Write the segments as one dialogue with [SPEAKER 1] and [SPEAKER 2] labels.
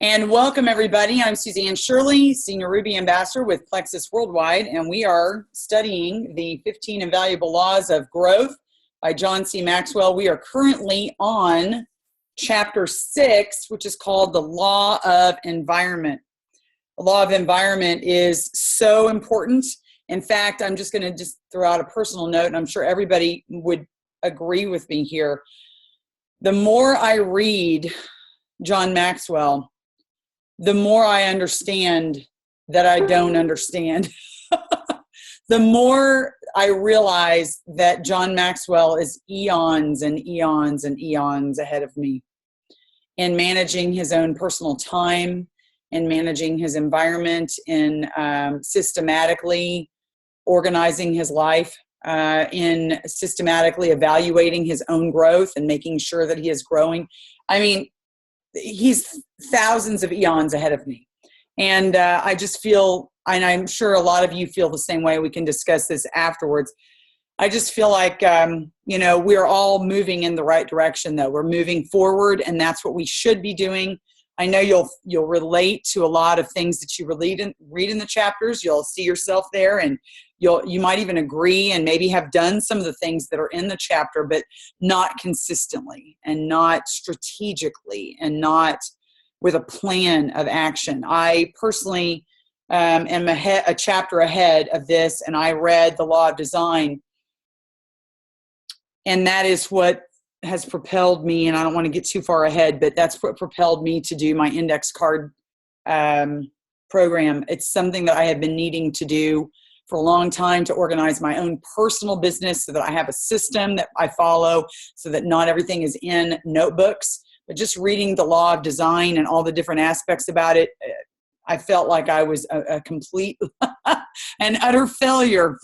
[SPEAKER 1] And welcome, everybody. I'm Suzanne Shirley, Senior Ruby Ambassador with Plexus Worldwide, and we are studying the 15 Invaluable Laws of Growth by John C. Maxwell. We are currently on Chapter 6, which is called the Law of Environment. The Law of Environment is so important. In fact, I'm just going to throw out a personal note, and I'm sure everybody would agree with me here. The more I read John Maxwell, the more I understand that I don't understand. The more I realize that John Maxwell is eons and eons and eons ahead of me in managing his own personal time and managing his environment, in systematically organizing his life, in systematically evaluating his own growth and making sure that he is growing. I mean, he's thousands of eons ahead of me. And I just feel, and I'm sure a lot of you feel the same way, we can discuss this afterwards. I just feel like, we're all moving in the right direction, though. We're moving forward, and that's what we should be doing. I know you'll relate to a lot of things that you read in the chapters. You'll see yourself there, and you might even agree and maybe have done some of the things that are in the chapter, but not consistently and not strategically and not with a plan of action. I personally am a chapter ahead of this, and I read The Law of Design, and that is what has propelled me, and I don't want to get too far ahead, but that's what propelled me to do my index card program. It's something that I have been needing to do for a long time, to organize my own personal business so that I have a system that I follow, so that not everything is in notebooks. But just reading The Law of Design and all the different aspects about it, I felt like I was a complete and utter failure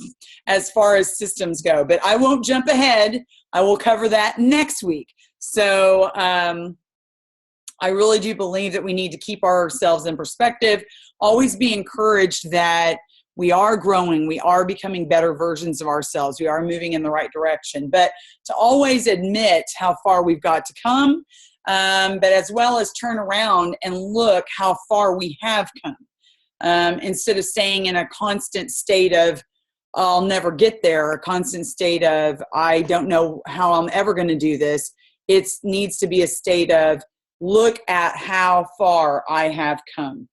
[SPEAKER 1] as far as systems go. But I won't jump ahead. I will cover that next week. So I really do believe that we need to keep ourselves in perspective, always be encouraged that we are growing, we are becoming better versions of ourselves, we are moving in the right direction, but to always admit how far we've got to come, but as well as turn around and look how far we have come, instead of staying in a constant state of, I'll never get there, a constant state of, I don't know how I'm ever going to do this. It needs to be a state of, look at how far I have come.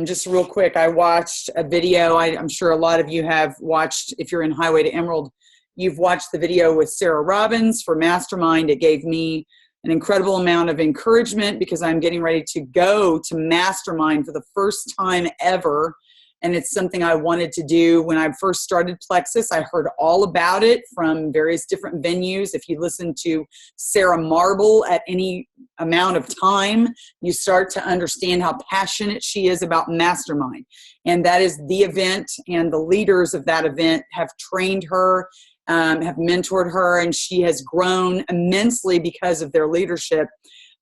[SPEAKER 1] Just real quick, I watched a video. I'm sure a lot of you have watched. If you're in Highway to Emerald, you've watched the video with Sarah Robbins for Mastermind. It gave me an incredible amount of encouragement because I'm getting ready to go to Mastermind for the first time ever. And it's something I wanted to do when I first started Plexus. I heard all about it from various different venues. If you listen to Sarah Marble at any amount of time, you start to understand how passionate she is about Mastermind. And that is the event, and the leaders of that event have trained her, have mentored her, and she has grown immensely because of their leadership.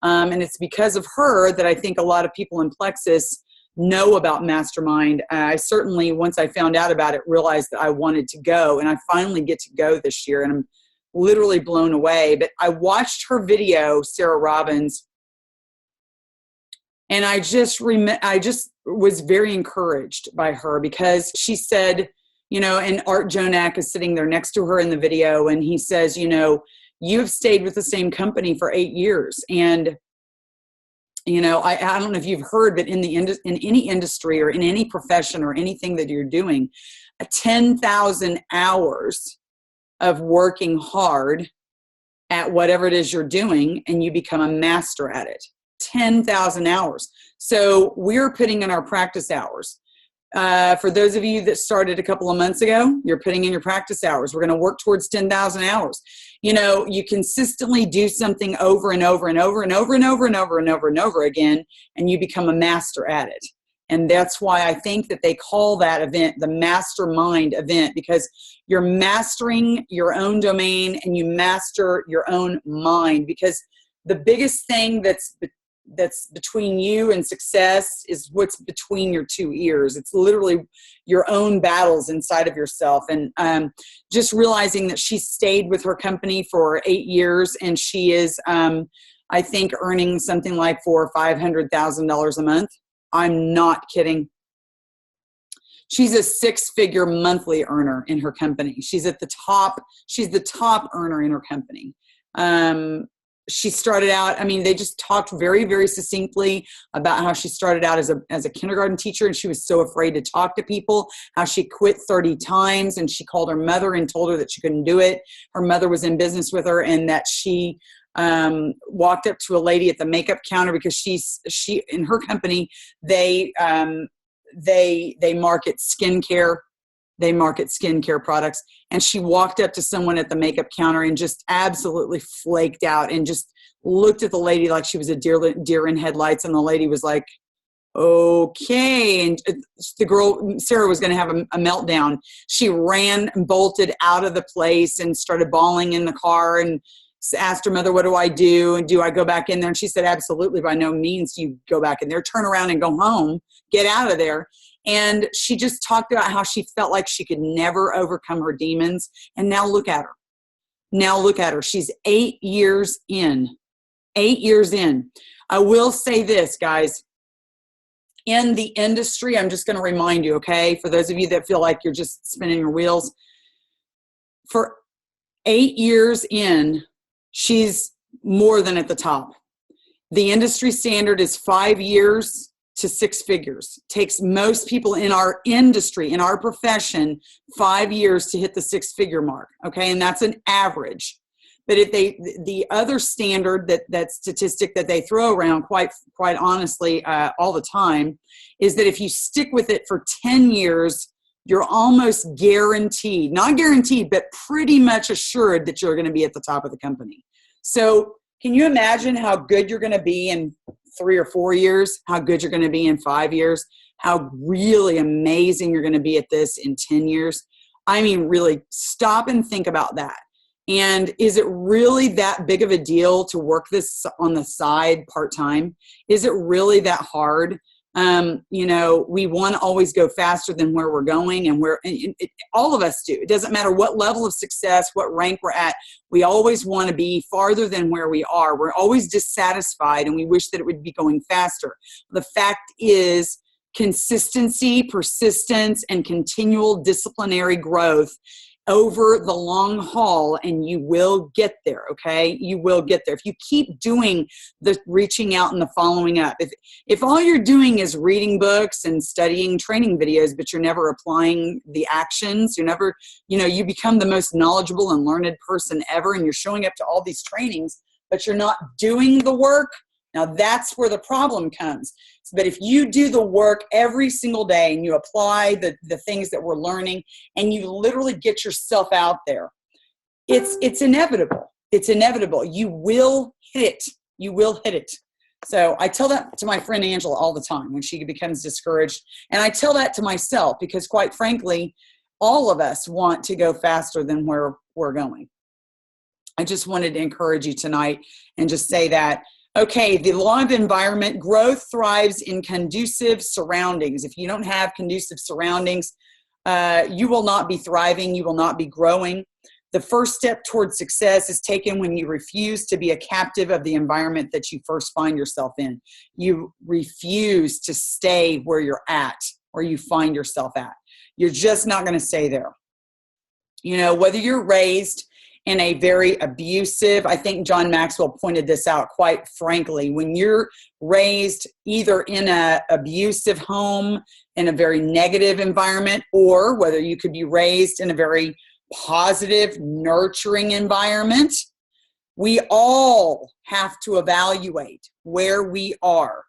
[SPEAKER 1] And it's because of her that I think a lot of people in Plexus know about Mastermind. I certainly, once I found out about it, realized that I wanted to go, and I finally get to go this year, and I'm literally blown away. But I watched her video, Sarah Robbins, and I just was very encouraged by her, because she said, and Art Jonak is sitting there next to her in the video, and he says, you've stayed with the same company for 8 years, and I don't know if you've heard, but in any industry or in any profession or anything that you're doing, 10,000 hours of working hard at whatever it is you're doing, and you become a master at it. 10,000 hours. So we're putting in our practice hours. For those of you that started a couple of months ago, you're putting in your practice hours. We're going to work towards 10,000 hours. You consistently do something over and over and over and over and over and over and over and over again, and you become a master at it. And that's why I think that they call that event the Mastermind event, because you're mastering your own domain and you master your own mind. Because the biggest thing that's between you and success is what's between your two ears. It's literally your own battles inside of yourself. And just realizing that she stayed with her company for 8 years, and she is I think, earning something like $400,000 or $500,000 a month. I'm not kidding. She's a six-figure monthly earner in her company. She's at the top. She's the top earner in her company. She started out, I mean, they just talked very, very succinctly about how she started out as a kindergarten teacher, and she was so afraid to talk to people, how she quit 30 times, and she called her mother and told her that she couldn't do it. Her mother was in business with her, and that she walked up to a lady at the makeup counter, because she in her company, they market skincare. They market skincare products. And she walked up to someone at the makeup counter and just absolutely flaked out and just looked at the lady like she was a deer in headlights. And the lady was like, okay. And the girl, Sarah, was going to have a meltdown. She ran and bolted out of the place and started bawling in the car and asked her mother, what do I do? And do I go back in there? And she said, absolutely, by no means do you go back in there. Turn around and go home. Get out of there. And she just talked about how she felt like she could never overcome her demons. And now look at her. Now look at her. She's 8 years in. 8 years in. I will say this, guys. In the industry, I'm just going to remind you, okay, for those of you that feel like you're just spinning your wheels, for 8 years in, she's more than at the top. The industry standard is 5 years to 6 figures. Takes most people in our industry, in our profession, 5 years to hit the 6-figure mark. Okay, and that's an average. But if the other standard, that statistic that they throw around quite honestly all the time, is that if you stick with it for 10 years, you're almost guaranteed, not guaranteed, but pretty much assured that you're going to be at the top of the company. So can you imagine how good you're going to be in 3 or 4 years, how good you're going to be in 5 years, how really amazing you're going to be at this in 10 years? I mean, really stop and think about that. And is it really that big of a deal to work this on the side part-time? Is it really that hard? You know, we want to always go faster than where we're going, and all of us do. It doesn't matter what level of success, what rank we're at. We always want to be farther than where we are. We're always dissatisfied, and we wish that it would be going faster. The fact is, consistency, persistence, and continual disciplinary growth over the long haul, and you will get there, okay? You will get there. If you keep doing the reaching out and the following up, if all you're doing is reading books and studying training videos, but you're never applying the actions, you're never, you become the most knowledgeable and learned person ever, and you're showing up to all these trainings, but you're not doing the work, now that's where the problem comes. But if you do the work every single day and you apply the things that we're learning and you literally get yourself out there, it's inevitable. It's inevitable. You will hit it. You will hit it. So I tell that to my friend Angela all the time when she becomes discouraged. And I tell that to myself because, quite frankly, all of us want to go faster than where we're going. I just wanted to encourage you tonight and just say that. Okay, the law of environment, growth thrives in conducive surroundings. If you don't have conducive surroundings, you will not be thriving, you will not be growing. The first step towards success is taken when you refuse to be a captive of the environment that you first find yourself in. You refuse to stay where you're at or you find yourself at. You're just not going to stay there. Whether you're raised in a very abusive, I think John Maxwell pointed this out quite frankly, when you're raised either in an abusive home, in a very negative environment, or whether you could be raised in a very positive, nurturing environment, we all have to evaluate where we are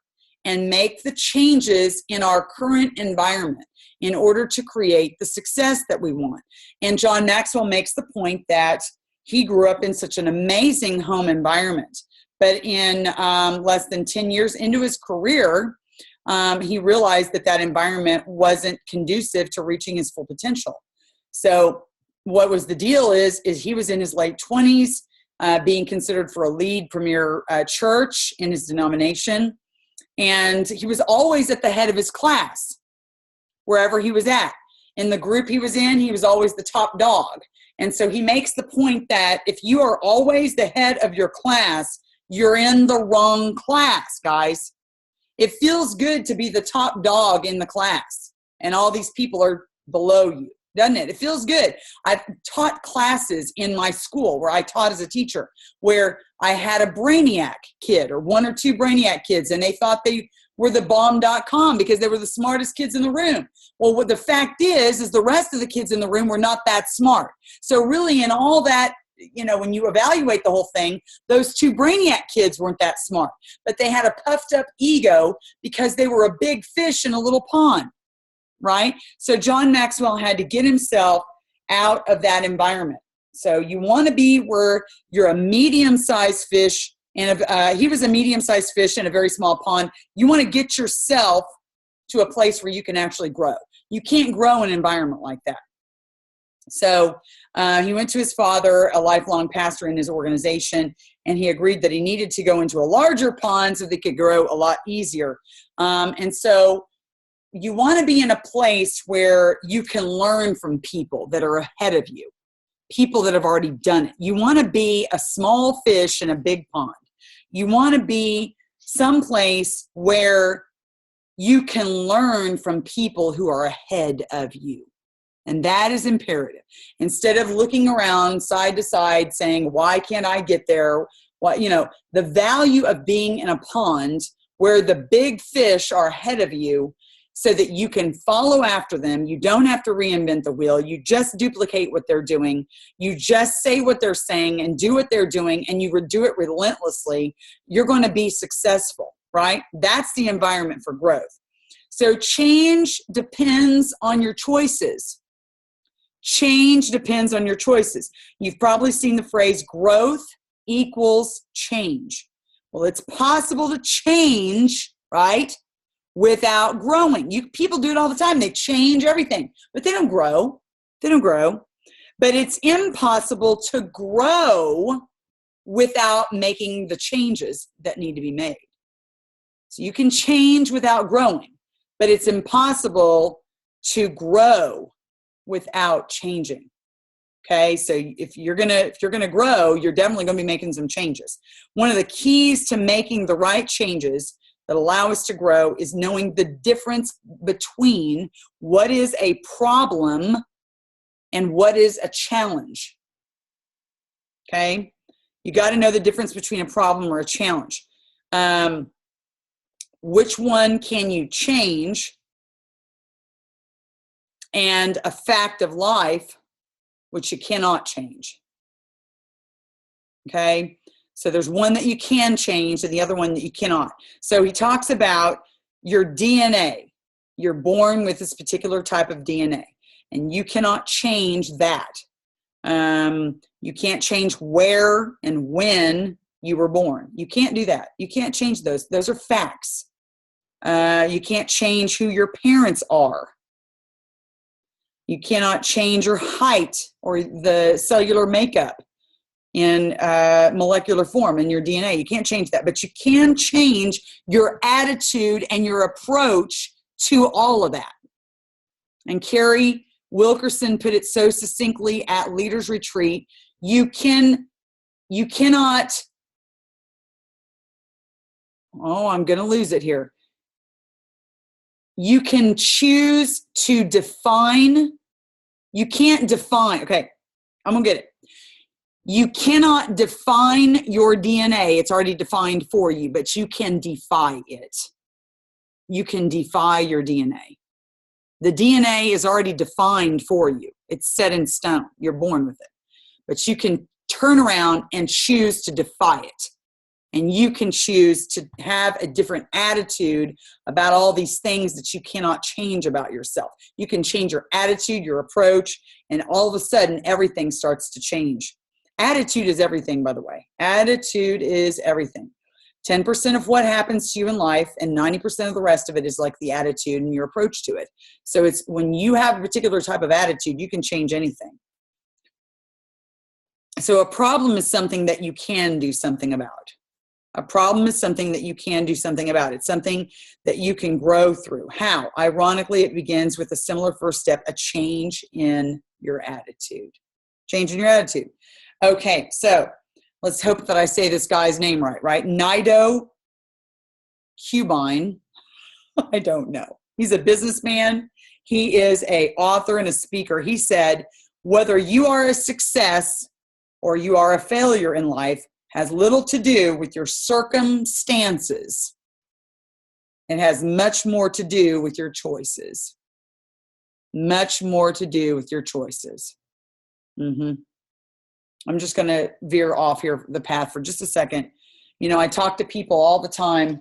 [SPEAKER 1] and make the changes in our current environment in order to create the success that we want. And John Maxwell makes the point that he grew up in such an amazing home environment, but in less than 10 years into his career, he realized that environment wasn't conducive to reaching his full potential. So what was the deal is he was in his late 20s, being considered for a lead premier church in his denomination, and he was always at the head of his class, wherever he was at. In the group he was in, he was always the top dog. And so he makes the point that if you are always the head of your class, you're in the wrong class, guys. It feels good to be the top dog in the class and all these people are below you, doesn't it? It feels good. I've taught classes in my school where I taught as a teacher where I had a brainiac kid or one or two brainiac kids, and they thought they were the bomb.com because they were the smartest kids in the room. Well, what the fact is the rest of the kids in the room were not that smart. So really in all that, when you evaluate the whole thing, those two brainiac kids weren't that smart, but they had a puffed up ego because they were a big fish in a little pond, right? So John Maxwell had to get himself out of that environment. So you want to be where you're a medium-sized fish, and he was a medium-sized fish in a very small pond. You want to get yourself to a place where you can actually grow. You can't grow in an environment like that. So he went to his father, a lifelong pastor in his organization, and he agreed that he needed to go into a larger pond so they could grow a lot easier. And so you want to be in a place where you can learn from people that are ahead of you, people that have already done it. You want to be a small fish in a big pond. You want to be someplace where you can learn from people who are ahead of you. And that is imperative. Instead of looking around side to side saying, why can't I get there? The value of being in a pond where the big fish are ahead of you so that you can follow after them. You don't have to reinvent the wheel. You just duplicate what they're doing. You just say what they're saying and do what they're doing, and you do it relentlessly. You're going to be successful, right? That's the environment for growth. So change depends on your choices. Change depends on your choices. You've probably seen the phrase growth equals change. Well, it's possible to change, right, without growing. People do it all the time. They change everything, but they don't grow. They don't grow. But it's impossible to grow without making the changes that need to be made. So you can change without growing, but it's impossible to grow without changing. Okay, so if you're gonna grow, you're definitely gonna be making some changes. One of the keys to making the right changes that allow us to grow is knowing the difference between what is a problem and what is a challenge. Okay, you got to know the difference between a problem or a challenge. Which one can you change? And a fact of life, which you cannot change. Okay, so there's one that you can change and the other one that you cannot. So he talks about your DNA. You're born with this particular type of DNA, and you cannot change that. You can't change where and when you were born. You can't do that. You can't change those. Those are facts. You can't change who your parents are. You cannot change your height or the cellular makeup in molecular form in your DNA. You can't change that, but you can change your attitude and your approach to all of that. And Carrie Wilkerson put it so succinctly at Leaders Retreat. You cannot, I'm going to lose it here. You can choose to define. You can't define. Okay, I'm going to get it. You cannot define your DNA. It's already defined for you, but you can defy it. You can defy your DNA. The DNA is already defined for you. It's set in stone. You're born with it. But you can turn around and choose to defy it. And you can choose to have a different attitude about all these things that you cannot change about yourself. You can change your attitude, your approach, and all of a sudden, everything starts to change. Attitude is everything, by the way. Attitude is everything. 10% of what happens to you in life and 90% of the rest of it is like the attitude and your approach to it. So it's when you have a particular type of attitude, you can change anything. So a problem is something that you can do something about. A problem is something that you can do something about. It's something that you can grow through. How? Ironically, it begins with a similar first step, a change in your attitude. Change in your attitude. Okay, so let's hope that I say this guy's name right? Nido Cubine. I don't know. He's a businessman. He is an author and a speaker. He said, whether you are a success or you are a failure in life has little to do with your circumstances. It has much more to do with your choices. Much more to do with your choices. I'm just going to veer off here the path for just a second. I talk to people all the time.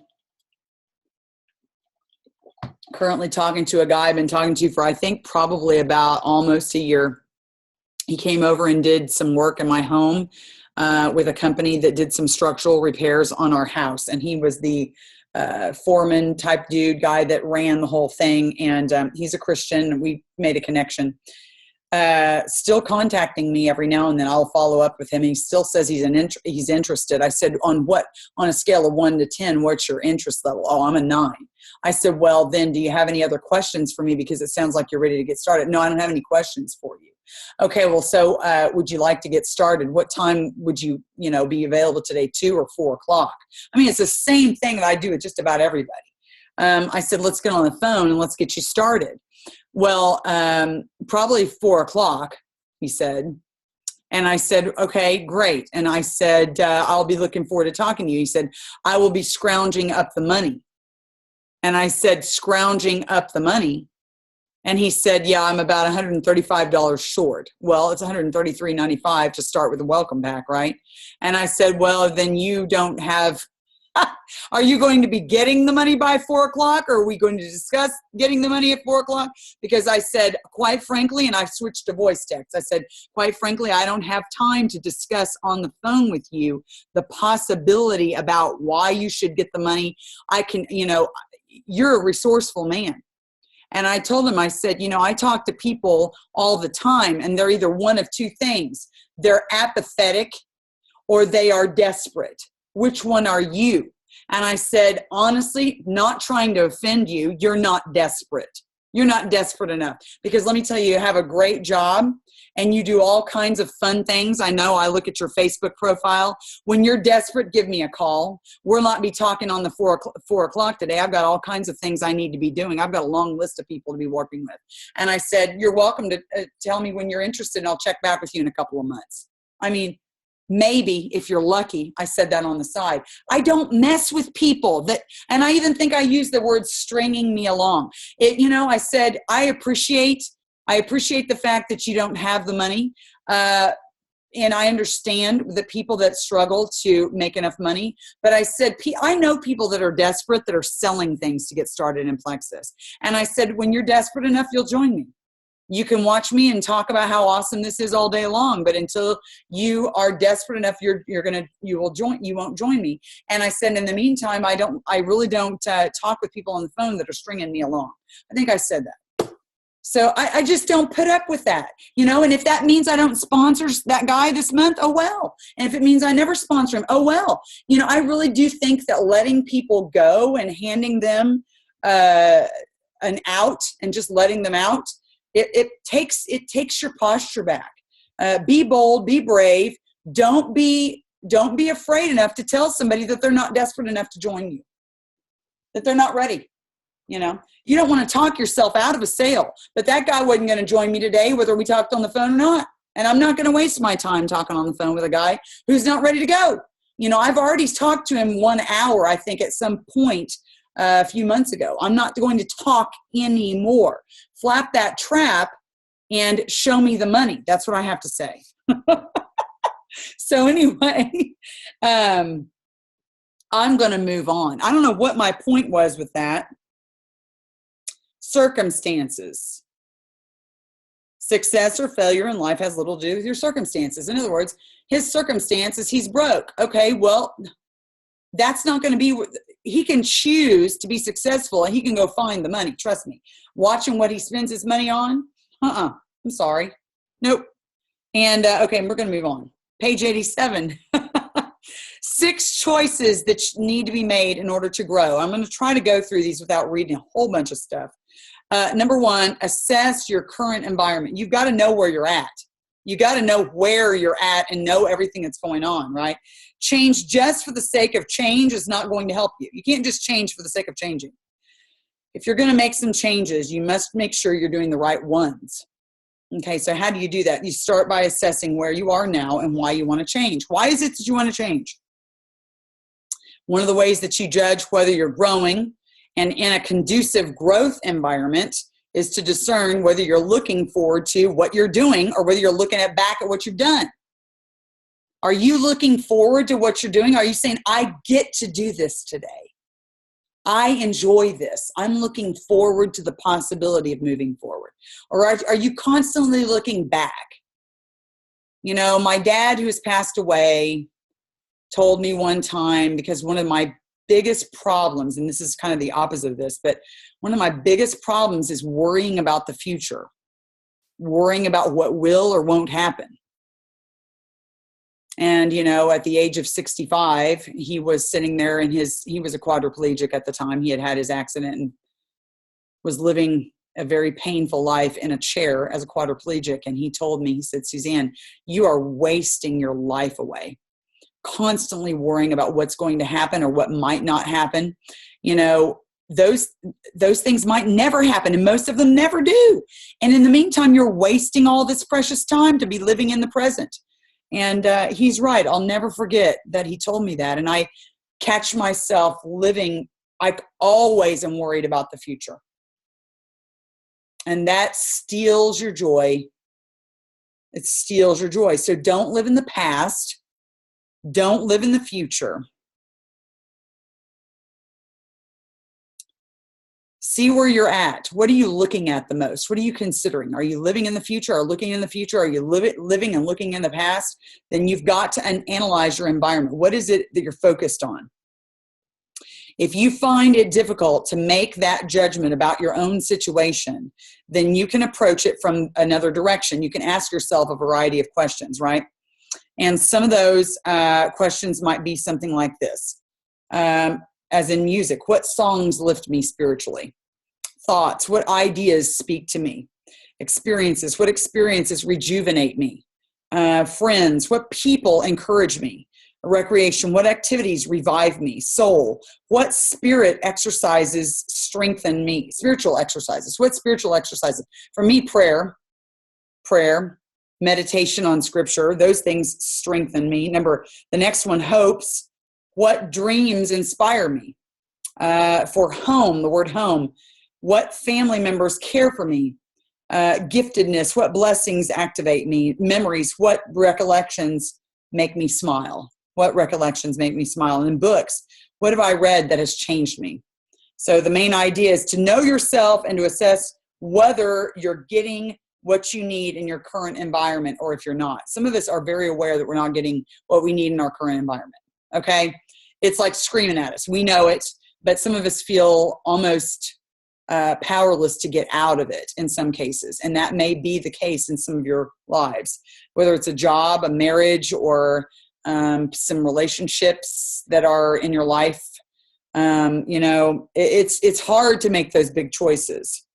[SPEAKER 1] Currently talking to a guy I've been talking to for, I think, probably about almost a year. He came over and did some work in my home with a company that did some structural repairs on our house. And he was the foreman type dude guy that ran the whole thing. And he's a Christian. We made a connection. Still contacting me every now and then. I'll follow up with him. He still says he's interested. I said, on a scale of 1 to 10, what's your interest level? Oh, I'm a 9. I said, well, then do you have any other questions for me? Because it sounds like you're ready to get started. No, I don't have any questions for you. Okay, well, so would you like to get started? What time would you be available today, 2 or 4 o'clock? I mean, it's the same thing that I do with just about everybody. I said, let's get on the phone and let's get you started. Well, probably 4 o'clock, he said. And I said, okay, great. And I said, I'll be looking forward to talking to you. He said, I will be scrounging up the money. And I said, scrounging up the money? And he said, yeah, I'm about $135 short. Well, it's $133.95 to start with a welcome pack, right? And I said, well, then you don't have, are you going to be getting the money by 4 o'clock? Or are we going to discuss getting the money at 4 o'clock? Because I said, quite frankly, and I switched to voice text. I said, quite frankly, I don't have time to discuss on the phone with you the possibility about why you should get the money. I can, you're a resourceful man. And I told him, I said, I talk to people all the time and they're either one of two things. They're apathetic or they are desperate. Which one are you? And I said, honestly, not trying to offend you, you're not desperate. You're not desperate enough. Because let me tell you, you have a great job and you do all kinds of fun things. I know I look at your Facebook profile. When you're desperate, give me a call. We'll not be talking on the 4 o'clock today. I've got all kinds of things I need to be doing. I've got a long list of people to be working with. And I said, you're welcome to tell me when you're interested and I'll check back with you in a couple of months. I mean, maybe if you're lucky. I said that on the side. I don't mess with people that, and I even think I used the word stringing me along. I said, I appreciate the fact that you don't have the money. And I understand the people that struggle to make enough money. But I said, I know people that are desperate that are selling things to get started in Plexus. And I said, when you're desperate enough, you'll join me. You can watch me and talk about how awesome this is all day long, but until you are desperate enough, you won't join me. And I said, in the meantime, I really don't talk with people on the phone that are stringing me along. I think I said that. So I just don't put up with that, and if that means I don't sponsor that guy this month, oh well. And if it means I never sponsor him, oh well. I really do think that letting people go and handing them an out and just letting them out, it takes your posture back. Be bold, be brave. Don't be afraid enough to tell somebody that they're not desperate enough to join you, that they're not ready. You don't want to talk yourself out of a sale, but that guy wasn't going to join me today, whether we talked on the phone or not. And I'm not going to waste my time talking on the phone with a guy who's not ready to go. I've already talked to him 1 hour, I think, at some point a few months ago. I'm not going to talk anymore. Flap that trap and show me the money. That's what I have to say. So anyway, I'm going to move on. I don't know what my point was with that. Circumstances. Success or failure in life has little to do with your circumstances. In other words, his circumstances, he's broke. Okay, well, that's not going to be, he can choose to be successful and he can go find the money. Trust me. Watching what he spends his money on? I'm sorry. Nope. And okay, we're going to move on. Page 87. 6 choices that need to be made in order to grow. I'm going to try to go through these without reading a whole bunch of stuff. Number 1, assess your current environment. You've got to know where you're at. You got to know where you're at and know everything that's going on, right? Change just for the sake of change is not going to help you. You can't just change for the sake of changing. If you're going to make some changes, you must make sure you're doing the right ones. Okay, so how do you do that? You start by assessing where you are now and why you want to change. Why is it that you want to change? One of the ways that you judge whether you're growing and in a conducive growth environment is to discern whether you're looking forward to what you're doing or whether you're looking back at what you've done. Are you looking forward to what you're doing? Are you saying, I get to do this today? I enjoy this. I'm looking forward to the possibility of moving forward. Or are you constantly looking back? You know, my dad, who's passed away, told me one time, because one of my biggest problems, and this is kind of the opposite of this, but one of my biggest problems is worrying about the future, worrying about what will or won't happen. And, you know, at the age of 65, he was sitting there he was a quadriplegic at the time. He had had his accident and was living a very painful life in a chair as a quadriplegic. And he told me, he said, Suzanne, you are wasting your life away, constantly worrying about what's going to happen or what might not happen. You know, those things might never happen, and most of them never do. And in the meantime, you're wasting all this precious time to be living in the present. And he's right. I'll never forget that he told me that. And I catch myself living, I always am worried about the future. And that steals your joy. It steals your joy. So don't live in the past. Don't live in the future. See where you're at. What are you looking at the most? What are you considering? Are you living in the future or looking in the future? Are you living and looking in the past? Then you've got to analyze your environment. What is it that you're focused on? If you find it difficult to make that judgment about your own situation, then you can approach it from another direction. You can ask yourself a variety of questions, right? And some of those questions might be something like this. As in music, what songs lift me spiritually? Thoughts, what ideas speak to me? Experiences, what experiences rejuvenate me? Friends, what people encourage me? Recreation, what activities revive me? Soul, what spirit exercises strengthen me? Spiritual exercises, what spiritual exercises? For me, prayer, meditation on scripture, those things strengthen me. The next one, hopes. What dreams inspire me? For home, the word home, what family members care for me? Giftedness, what blessings activate me? Memories, what recollections make me smile? What recollections make me smile? And in books, what have I read that has changed me? So the main idea is to know yourself and to assess whether you're getting what you need in your current environment or if you're not. Some of us are very aware that we're not getting what we need in our current environment. Okay? It's like screaming at us. We know it, but some of us feel almost powerless to get out of it in some cases. And that may be the case in some of your lives, whether it's a job, a marriage, or some relationships that are in your life. You know, it's hard to make those big choices.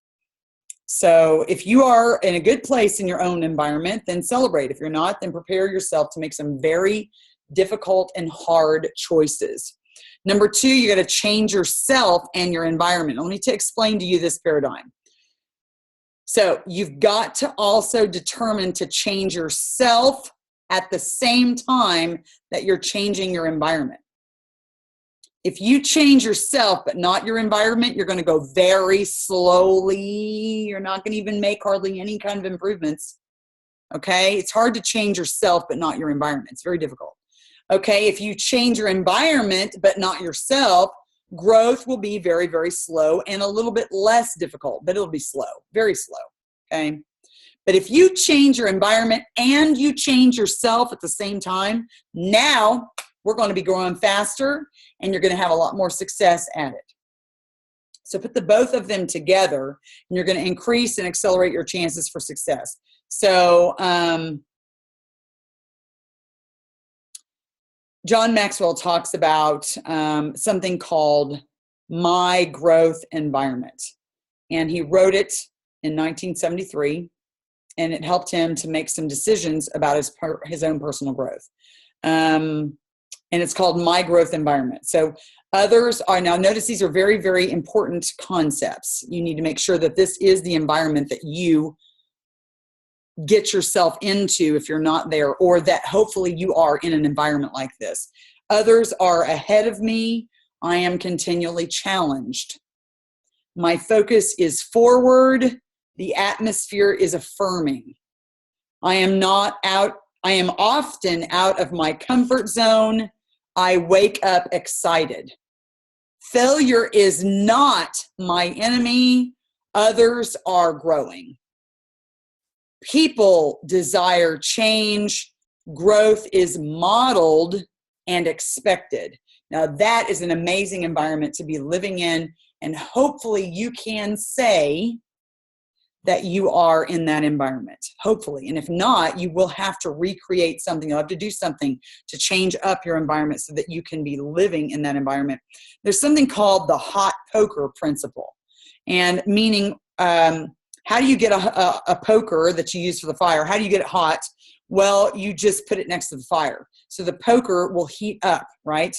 [SPEAKER 1] So if you are in a good place in your own environment, then celebrate. If you're not, then prepare yourself to make some very difficult and hard choices. Number two, you got to change yourself and your environment. Let me explain to you this paradigm. So you've got to also determine to change yourself at the same time that you're changing your environment. If you change yourself but not your environment, you're going to go very slowly. You're not going to even make hardly any kind of improvements. Okay? It's hard to change yourself but not your environment. It's very difficult. Okay, if you change your environment but not yourself, growth will be very, very slow and a little bit less difficult, but it'll be slow, very slow, okay? But if you change your environment and you change yourself at the same time, now we're going to be growing faster and you're going to have a lot more success at it. So put the both of them together and you're going to increase and accelerate your chances for success. So, John Maxwell talks about something called My Growth Environment. And he wrote it in 1973. and it helped him to make some decisions about his own personal growth. And it's called My Growth Environment. So others are, now notice these are very, very important concepts. You need to make sure that this is the environment that you get yourself into if you're not there, or that hopefully you are in an environment like this. Others are ahead of me. I am continually challenged. My focus is forward. The atmosphere is affirming. I am often out of my comfort zone. I wake up excited. Failure is not my enemy. Others are growing. People desire change. Growth is modeled and expected. Now, that is an amazing environment to be living in, and hopefully you can say that you are in that environment, hopefully. And if not, you will have to recreate something. You'll have to do something to change up your environment so that you can be living in that environment. There's something called the hot poker principle, and meaning, how do you get a poker that you use for the fire? How do you get it hot? Well, you just put it next to the fire. So the poker will heat up, right?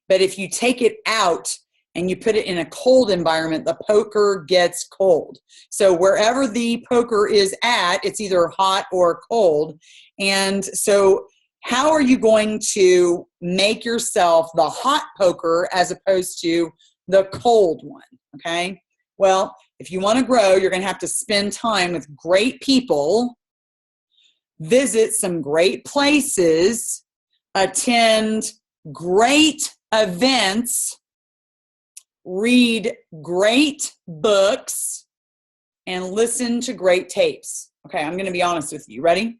[SPEAKER 1] But if you take it out and you put it in a cold environment, the poker gets cold. So wherever the poker is at, it's either hot or cold. And so how are you going to make yourself the hot poker as opposed to the cold one? Okay. Well, if you want to grow, you're going to have to spend time with great people, visit some great places, attend great events, read great books, and listen to great tapes. Okay, I'm going to be honest with you. Ready?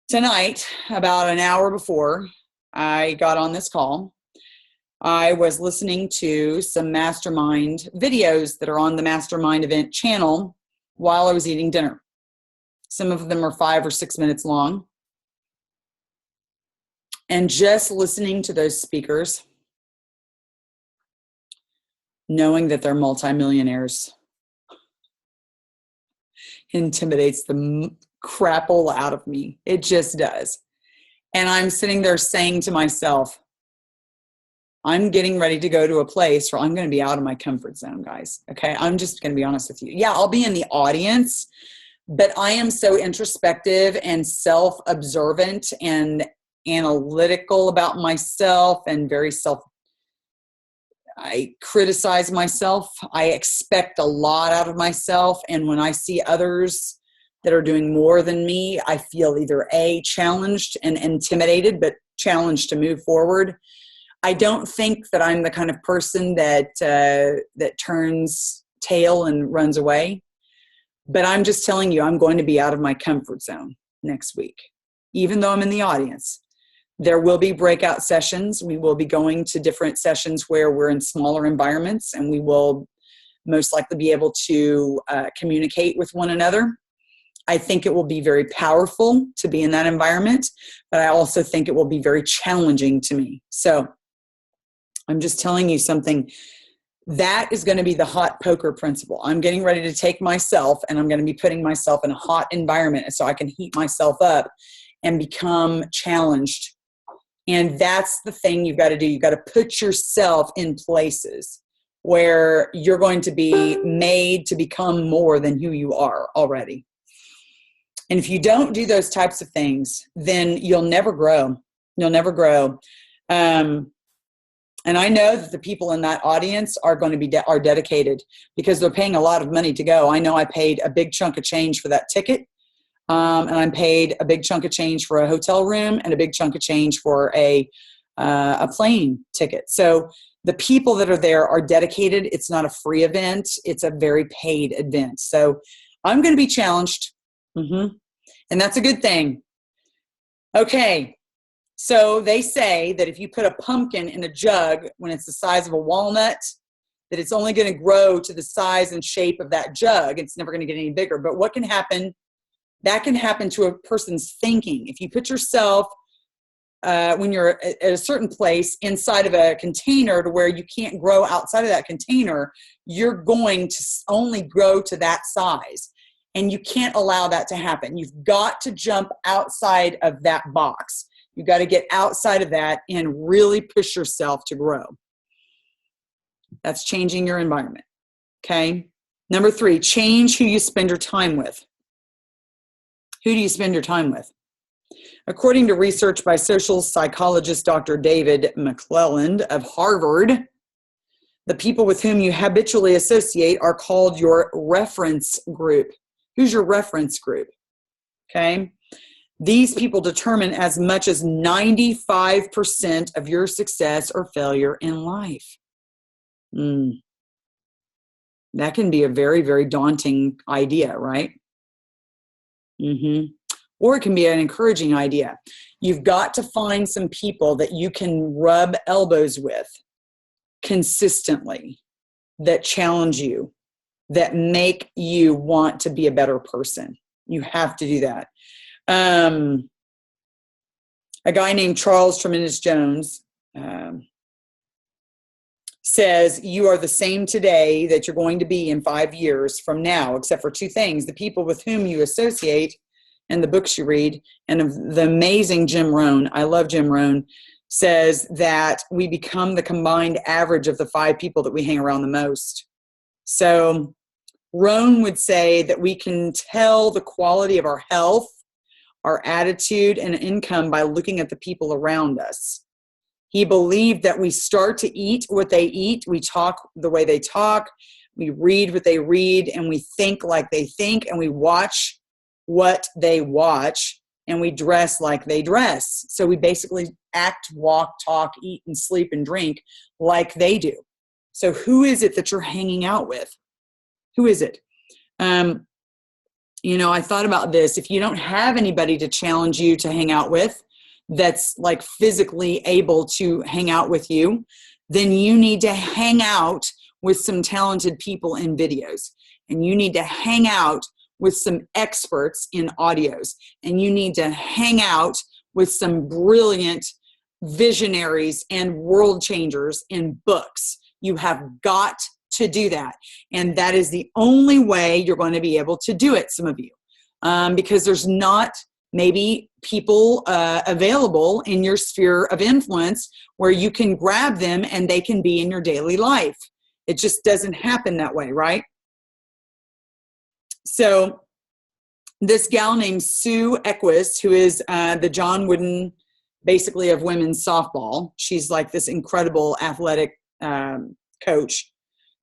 [SPEAKER 1] Tonight, about an hour before I got on this call, I was listening to some mastermind videos that are on the Mastermind Event channel while I was eating dinner. Some of them are 5 or 6 minutes long. And just listening to those speakers, knowing that they're multimillionaires, intimidates the crapple out of me. It just does. And I'm sitting there saying to myself, I'm getting ready to go to a place where I'm going to be out of my comfort zone, guys. Okay, I'm just going to be honest with you. Yeah, I'll be in the audience, but I am so introspective and self-observant and analytical about myself, and I criticize myself. I expect a lot out of myself. And when I see others that are doing more than me, I feel either challenged and intimidated, but challenged to move forward. I don't think that I'm the kind of person that turns tail and runs away. But I'm just telling you, I'm going to be out of my comfort zone next week, even though I'm in the audience. There will be breakout sessions. We will be going to different sessions where we're in smaller environments, and we will most likely be able to communicate with one another. I think it will be very powerful to be in that environment, but I also think it will be very challenging to me. So I'm just telling you something. That is going to be the hot poker principle. I'm getting ready to take myself, and I'm going to be putting myself in a hot environment so I can heat myself up and become challenged. And that's the thing you've got to do. You've got to put yourself in places where you're going to be made to become more than who you are already. And if you don't do those types of things, then you'll never grow. You'll never grow. And I know that the people in that audience are going to be are dedicated because they're paying a lot of money to go. I know I paid a big chunk of change for that ticket. And I'm paid a big chunk of change for a hotel room and a big chunk of change for a plane ticket. So the people that are there are dedicated. It's not a free event. It's a very paid event. So I'm going to be challenged. And that's a good thing. Okay. So they say that if you put a pumpkin in a jug when it's the size of a walnut, that it's only going to grow to the size and shape of that jug. It's never going to get any bigger. But what can happen? That can happen to a person's thinking. If you put yourself, when you're at a certain place inside of a container to where you can't grow outside of that container, you're going to only grow to that size. And you can't allow that to happen. You've got to jump outside of that box. You've got to get outside of that and really push yourself to grow. That's changing your environment. Okay. Number 3, change who you spend your time with. Who do you spend your time with? According to research by social psychologist Dr. David McClelland of Harvard, the people with whom you habitually associate are called your reference group. Who's your reference group? Okay. These people determine as much as 95% of your success or failure in life. That can be a very, very daunting idea, right? Or it can be an encouraging idea. You've got to find some people that you can rub elbows with consistently, that challenge you, that make you want to be a better person. You have to do that. A guy named Charles Tremendous Jones says, you are the same today that you're going to be in 5 years from now, except for 2 things: the people with whom you associate and the books you read. And the amazing Jim Rohn, I love Jim Rohn, says that we become the combined average of the 5 people that we hang around the most. So Rohn would say that we can tell the quality of our health, our attitude, and income by looking at the people around us. He believed that we start to eat what they eat, we talk the way they talk, we read what they read, and we think like they think, and we watch what they watch, and we dress like they dress. So we basically act, walk, talk, eat, and sleep and drink like they do. So who is it that you're hanging out with? Who is it? I thought about this. If you don't have anybody to challenge you to hang out with, that's like physically able to hang out with you, then you need to hang out with some talented people in videos, and you need to hang out with some experts in audios, and you need to hang out with some brilliant visionaries and world changers in books. You have got to do that. And that is the only way you're going to be able to do it, some of you, because there's not maybe people available in your sphere of influence where you can grab them and they can be in your daily life. It just doesn't happen that way, right? So this gal named Sue Equist, who is the John Wooden, basically, of women's softball. She's like this incredible athletic coach,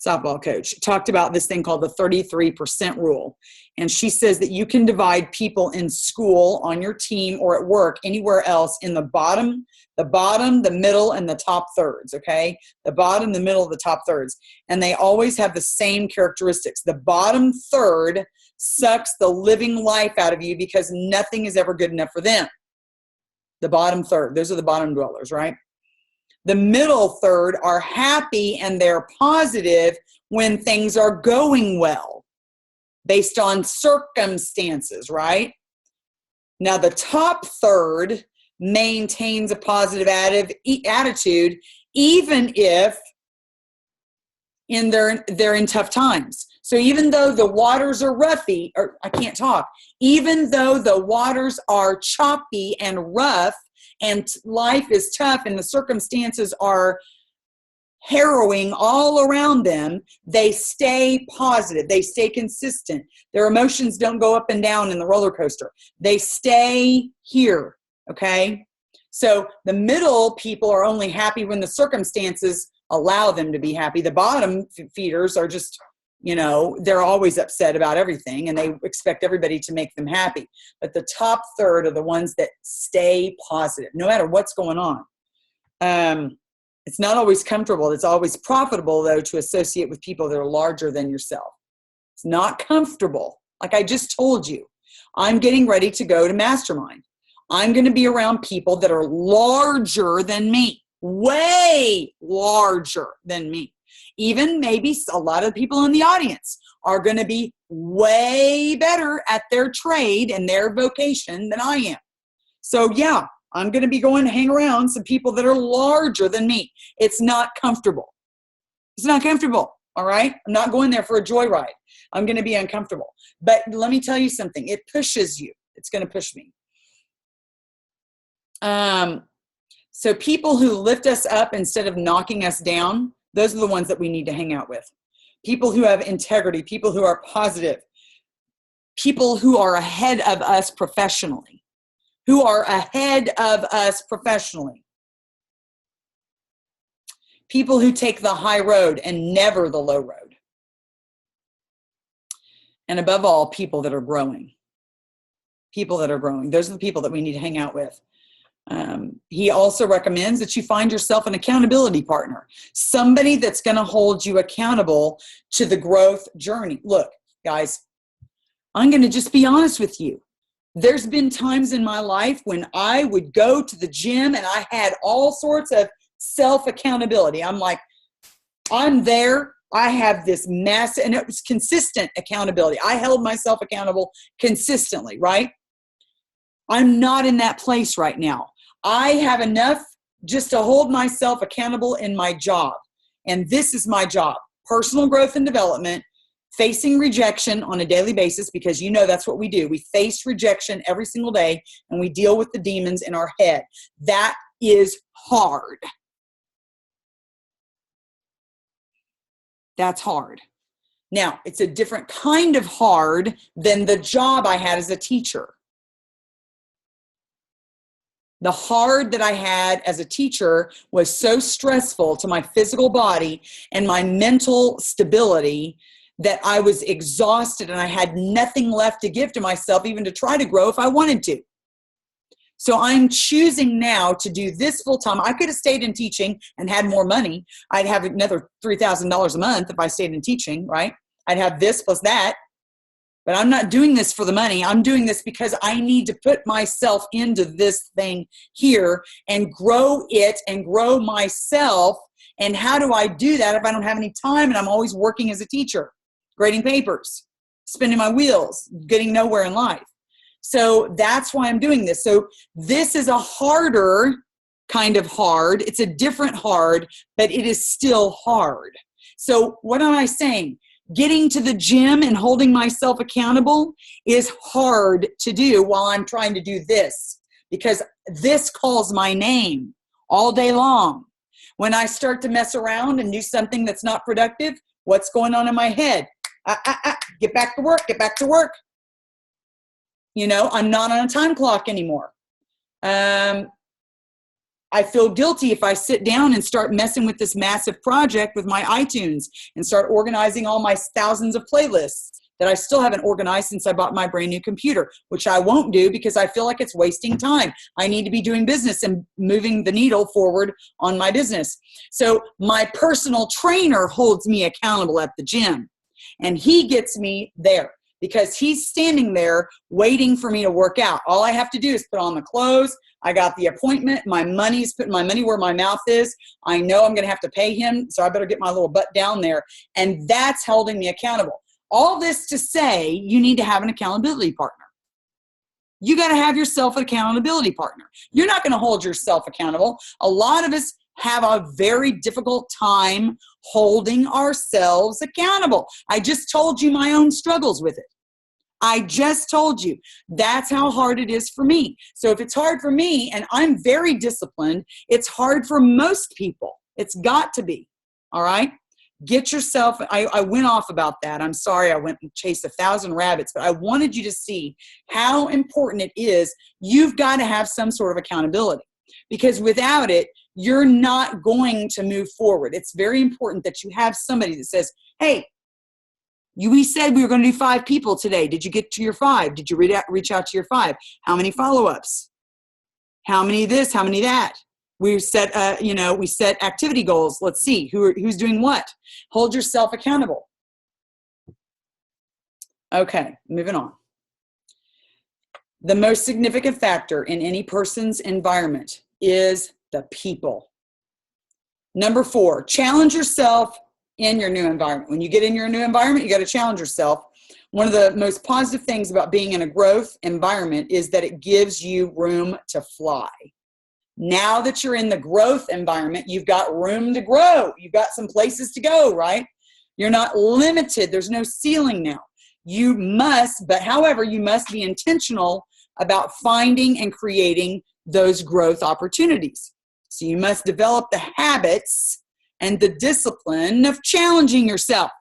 [SPEAKER 1] softball coach, talked about this thing called the 33% rule. And she says that you can divide people in school, on your team, or at work, anywhere else, in the bottom, the middle, and the top thirds, okay? The bottom, the middle, the top thirds. And they always have the same characteristics. The bottom third sucks the living life out of you because nothing is ever good enough for them. The bottom third, those are the bottom dwellers, right? The middle third are happy and they're positive when things are going well, based on circumstances, right? Now, the top third maintains a positive attitude, even if they're in tough times. So even though the waters are roughy, or I can't talk, even though the waters are choppy and rough and life is tough and the circumstances are harrowing all around them, they stay positive. They stay consistent. Their emotions don't go up and down in the roller coaster. They stay here, okay? So the middle people are only happy when the circumstances allow them to be happy. The bottom feeders are just, they're always upset about everything and they expect everybody to make them happy. But the top third are the ones that stay positive, no matter what's going on. It's not always comfortable. It's always profitable, though, to associate with people that are larger than yourself. It's not comfortable. Like I just told you, I'm getting ready to go to Mastermind. I'm going to be around people that are larger than me, way larger than me. Even maybe a lot of people in the audience are going to be way better at their trade and their vocation than I am. So yeah, I'm going to be going to hang around some people that are larger than me. It's not comfortable. It's not comfortable. All right. I'm not going there for a joyride. I'm going to be uncomfortable. But let me tell you something. It pushes you. It's going to push me. So people who lift us up instead of knocking us down, those are the ones that we need to hang out with. People who have integrity, people who are positive, people who are ahead of us professionally, People who take the high road and never the low road. And above all, people that are growing. People that are growing. Those are the people that we need to hang out with. He also recommends that you find yourself an accountability partner, somebody that's going to hold you accountable to the growth journey. Look, guys, I'm going to just be honest with you. There's been times in my life when I would go to the gym and I had all sorts of self-accountability. I'm like, I'm there. I have this massive, and it was consistent accountability. I held myself accountable consistently, right? I'm not in that place right now. I have enough just to hold myself accountable in my job. And this is my job, personal growth and development, facing rejection on a daily basis, because you know that's what we do. We face rejection every single day and we deal with the demons in our head. That is hard. That's hard. Now, it's a different kind of hard than the job I had as a teacher. The hard that I had as a teacher was so stressful to my physical body and my mental stability that I was exhausted and I had nothing left to give to myself, even to try to grow if I wanted to. So I'm choosing now to do this full time. I could have stayed in teaching and had more money. I'd have another $3,000 a month if I stayed in teaching, right? I'd have this plus that. But I'm not doing this for the money. I'm doing this because I need to put myself into this thing here and grow it and grow myself. And how do I do that if I don't have any time and I'm always working as a teacher, grading papers, spinning my wheels, getting nowhere in life? So that's why I'm doing this. So this is a harder kind of hard. It's a different hard, but it is still hard. So what am I saying? Getting to the gym and holding myself accountable is hard to do while I'm trying to do this, because this calls my name all day long. When I start to mess around and do something that's not productive, what's going on in my head? Get back to work, get back to work. You know, I'm not on a time clock anymore. I feel guilty if I sit down and start messing with this massive project with my iTunes and start organizing all my thousands of playlists that I still haven't organized since I bought my brand new computer, which I won't do because I feel like it's wasting time. I need to be doing business and moving the needle forward on my business. So my personal trainer holds me accountable at the gym, and he gets me there because he's standing there waiting for me to work out. All I have to do is put on the clothes. I got the appointment. My money's putting my money where my mouth is. I know I'm going to have to pay him, so I better get my little butt down there. And that's holding me accountable. All this to say, you need to have an accountability partner. You got to have yourself an accountability partner. You're not going to hold yourself accountable. A lot of us have a very difficult time holding ourselves accountable. I just told you my own struggles with it. I just told you that's how hard it is for me. So if it's hard for me and I'm very disciplined, it's hard for most people. It's got to be. All right. Get yourself, I went off about that. I'm sorry. I went and chased 1,000 rabbits, but I wanted you to see how important it is. You've got to have some sort of accountability, because without it, you're not going to move forward. It's very important that you have somebody that says, hey, we said we were going to do 5 people today. Did you get to your 5? Did you reach out to your 5? How many follow-ups? How many this? How many that? We set, we set activity goals. Let's see who's doing what. Hold yourself accountable. Okay, moving on. The most significant factor in any person's environment is the people. Number 4, challenge yourself in your new environment. When you get in your new environment, you got to challenge yourself. One of the most positive things about being in a growth environment is that it gives you room to fly. Now that you're in the growth environment, you've got room to grow. You've got some places to go, right? You're not limited. There's no ceiling now. You must, but however, you must be intentional about finding and creating those growth opportunities. So you must develop the habits and the discipline of challenging yourself.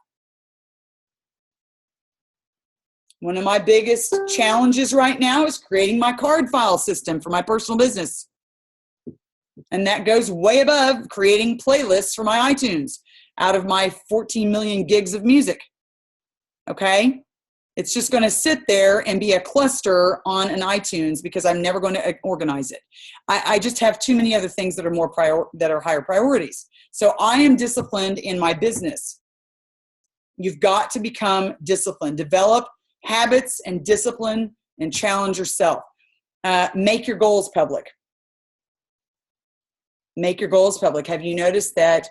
[SPEAKER 1] One of my biggest challenges right now is creating my card file system for my personal business. And that goes way above creating playlists for my iTunes out of my 14 million gigs of music. Okay? It's just going to sit there and be a cluster on an iTunes because I'm never going to organize it. I just have too many other things that are higher priorities. So I am disciplined in my business. You've got to become disciplined. Develop habits and discipline and challenge yourself. Make your goals public. Make your goals public. Have you noticed that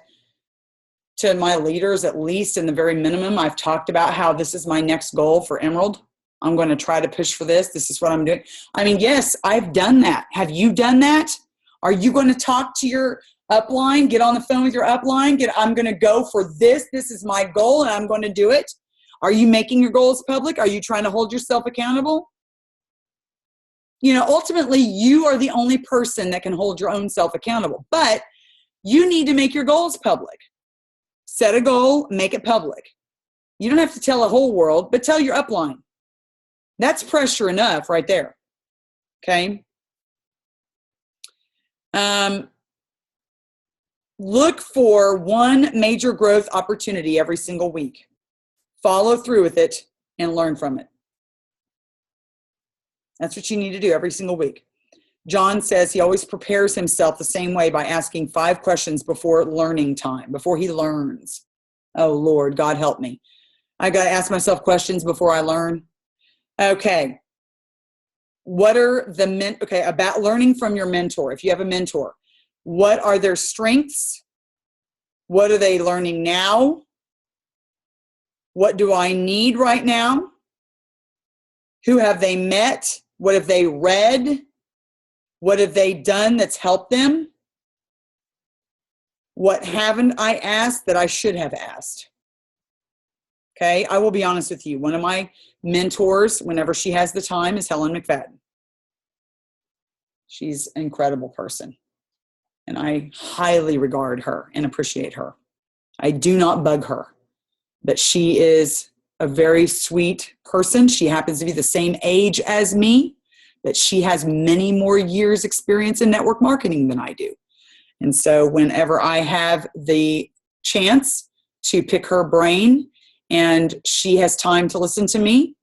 [SPEAKER 1] to my leaders, at least in the very minimum, I've talked about how this is my next goal for Emerald. I'm going to try to push for this. This is what I'm doing. I mean, yes, I've done that. Have you done that? Are you going to talk to your upline? Get on the phone with your upline. I'm going to go for this. This is my goal and I'm going to do it. Are you making your goals public? Are you trying to hold yourself accountable? You know, ultimately, you are the only person that can hold your own self accountable, but you need to make your goals public. Set a goal, make it public. You don't have to tell the whole world, but tell your upline. That's pressure enough right there. Okay. Look for one major growth opportunity every single week. Follow through with it and learn from it. That's what you need to do every single week. John says he always prepares himself the same way by asking 5 questions before learning time, before he learns. Oh, Lord, God help me. I got to ask myself questions before I learn. Okay. What are about learning from your mentor? If you have a mentor, what are their strengths? What are they learning now? What do I need right now? Who have they met? What have they read? What have they done that's helped them? What haven't I asked that I should have asked? Okay, I will be honest with you. One of my mentors, whenever she has the time, is Helen McFadden. She's an incredible person, and I highly regard her and appreciate her. I do not bug her, but she is a very sweet person. She happens to be the same age as me, but she has many more years experience in network marketing than I do. And so whenever I have the chance to pick her brain and she has time to listen to me,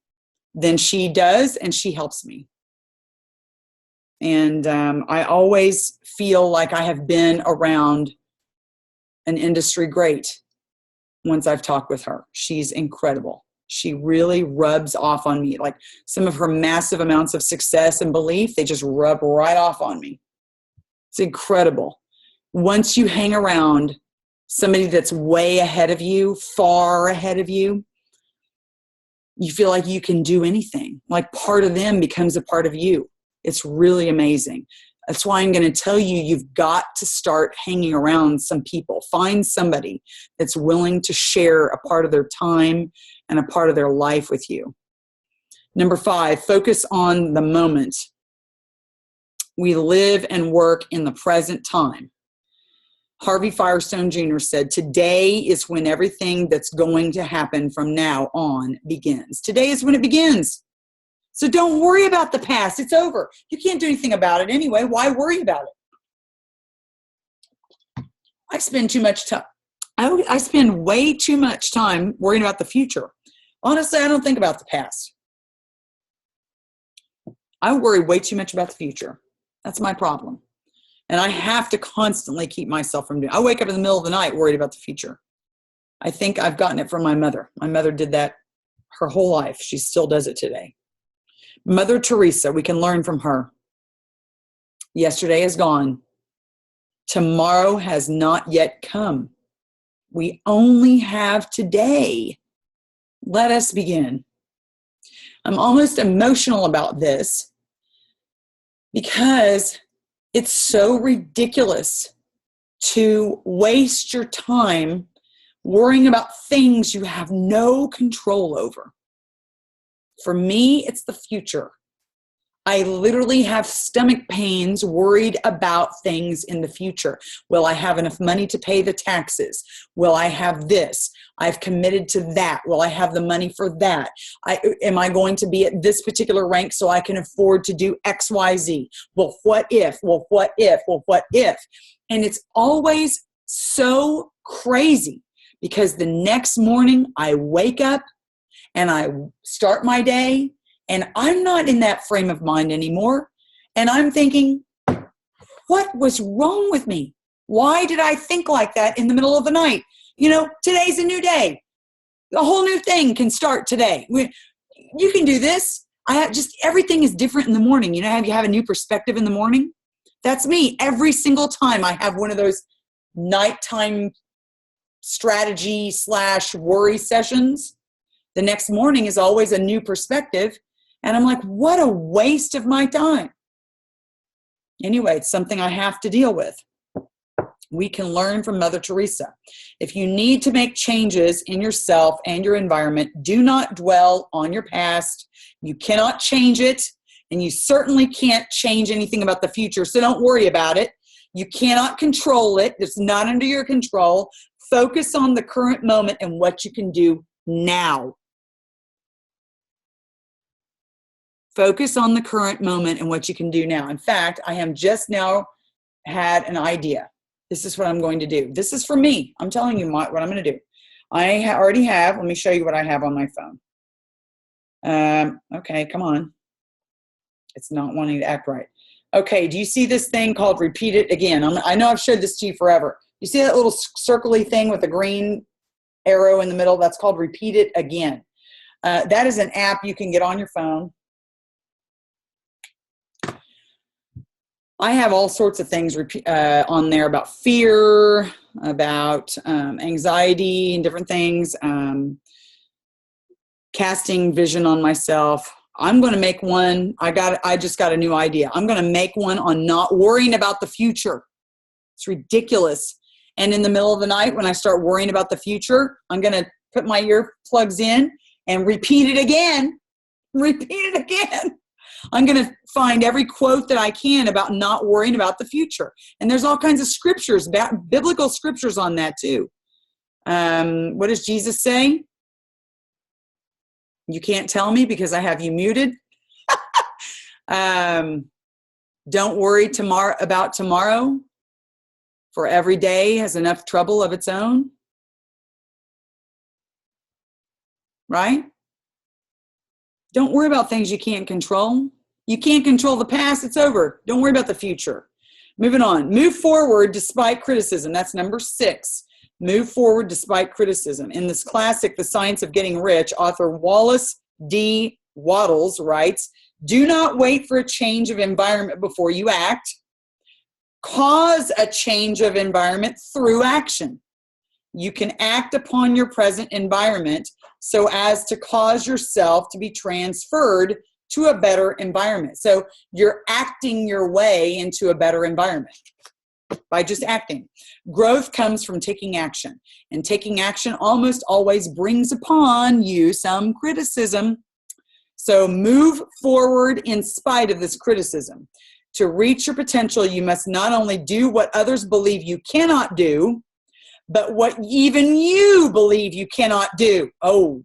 [SPEAKER 1] then she does, and she helps me. And I always feel like I have been around an industry great once I've talked with her. She's incredible. She really rubs off on me. Like some of her massive amounts of success and belief, they just rub right off on me. It's incredible. Once you hang around somebody that's way ahead of you, far ahead of you, you feel like you can do anything. Like part of them becomes a part of you. It's really amazing. That's why I'm going to tell you, you've got to start hanging around some people. Find somebody that's willing to share a part of their time and a part of their life with you. Number 5, focus on the moment. We live and work in the present time. Harvey Firestone Jr. said, today is when everything that's going to happen from now on begins. Today is when it begins. So don't worry about the past. It's over. You can't do anything about it anyway. Why worry about it? I spend too much time. I spend way too much time worrying about the future. Honestly, I don't think about the past. I worry way too much about the future. That's my problem. And I have to constantly keep myself from doing it. I wake up in the middle of the night worried about the future. I think I've gotten it from my mother. My mother did that her whole life. She still does it today. Mother Teresa, we can learn from her. Yesterday is gone. Tomorrow has not yet come. We only have today. Let us begin. I'm almost emotional about this because it's so ridiculous to waste your time worrying about things you have no control over. For me, it's the future. I literally have stomach pains worried about things in the future. Will I have enough money to pay the taxes? Will I have this? I've committed to that. Will I have the money for that? Am I going to be at this particular rank so I can afford to do X, Y, Z? Well, what if? Well, what if? Well, what if? And it's always so crazy because the next morning I wake up and I start my day, and I'm not in that frame of mind anymore. And I'm thinking, what was wrong with me? Why did I think like that in the middle of the night? You know, today's a new day. A whole new thing can start today. You can do this. Everything is different in the morning. You know, you have a new perspective in the morning? That's me. Every single time I have one of those nighttime strategy / worry sessions, the next morning is always a new perspective. And I'm like, what a waste of my time. Anyway, it's something I have to deal with. We can learn from Mother Teresa. If you need to make changes in yourself and your environment, do not dwell on your past. You cannot change it, and you certainly can't change anything about the future, so don't worry about it. You cannot control it. It's not under your control. Focus on the current moment and what you can do now. Focus on the current moment and what you can do now. In fact, I have just now had an idea. This is what I'm going to do. This is for me. I'm telling you what I'm going to do. I already have. Let me show you what I have on my phone. Okay, come on. It's not wanting to act right. Okay, do you see this thing called Repeat It Again? I know I've showed this to you forever. You see that little circly thing with a green arrow in the middle? That's called Repeat It Again. That is an app you can get on your phone. I have all sorts of things on there about fear, about anxiety and different things, casting vision on myself. I'm going to make one. I just got a new idea. I'm going to make one on not worrying about the future. It's ridiculous. And in the middle of the night, when I start worrying about the future, I'm going to put my earplugs in and repeat it again. Repeat it again. I'm going to find every quote that I can about not worrying about the future. And there's all kinds of scriptures, biblical scriptures on that too. What does Jesus say? You can't tell me because I have you muted. Don't worry about tomorrow, for every day has enough trouble of its own. Right? Don't worry about things you can't control. You can't control the past. It's over. Don't worry about the future. Moving on. Move forward despite criticism. That's number 6. Move forward despite criticism. In this classic, The Science of Getting Rich, author Wallace D. Wattles writes, do not wait for a change of environment before you act. Cause a change of environment through action. You can act upon your present environment so as to cause yourself to be transferred to a better environment. So you're acting your way into a better environment by just acting. Growth comes from taking action, and taking action almost always brings upon you some criticism. So move forward in spite of this criticism. To reach your potential, you must not only do what others believe you cannot do, but what even you believe you cannot do. Oh,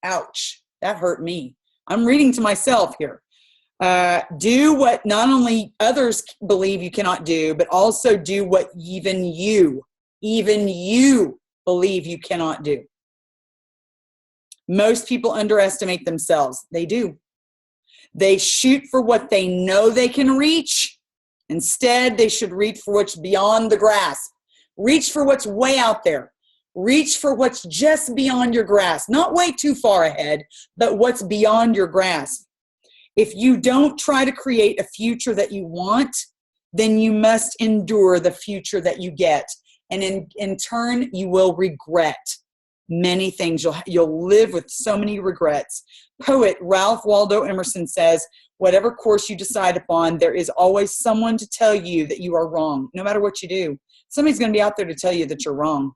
[SPEAKER 1] ouch. That hurt me. I'm reading to myself here. Do what not only others believe you cannot do, but also do what even you believe you cannot do. Most people underestimate themselves. They do. They shoot for what they know they can reach. Instead, they should reach for what's beyond the grasp. Reach for what's way out there. Reach for what's just beyond your grasp. Not way too far ahead, but what's beyond your grasp. If you don't try to create a future that you want, then you must endure the future that you get. And in turn, you will regret many things. You'll live with so many regrets. Poet Ralph Waldo Emerson says, whatever course you decide upon, there is always someone to tell you that you are wrong. No matter what you do, somebody's going to be out there to tell you that you're wrong.